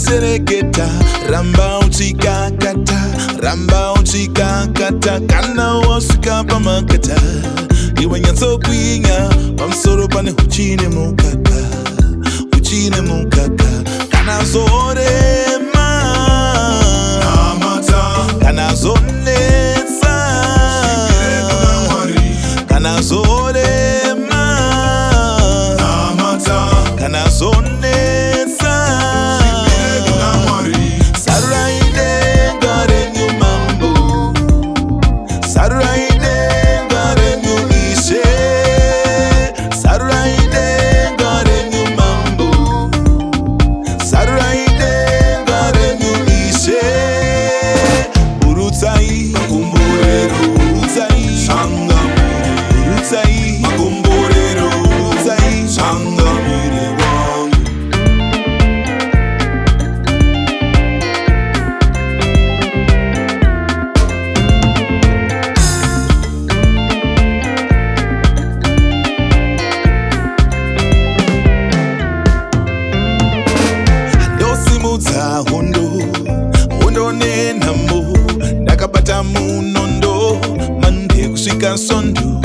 sereketa ramba uchikakata kana wasika pamakata iwe nyanso kwinya pamsoro pane uchine mukaka kana zorema kana zonesa kana zorema kana zonesa Saraide ngare nyumambo Saraide ngare nyumishe Saraide ngare nyumambo Saraide ngare nyumishe Urutai makumborero Urutai Shangamire Urutai makumborero Urutai Shangamire wangu Ndosimuza hondo nenambo ndakabata munondo mande kusvika sondu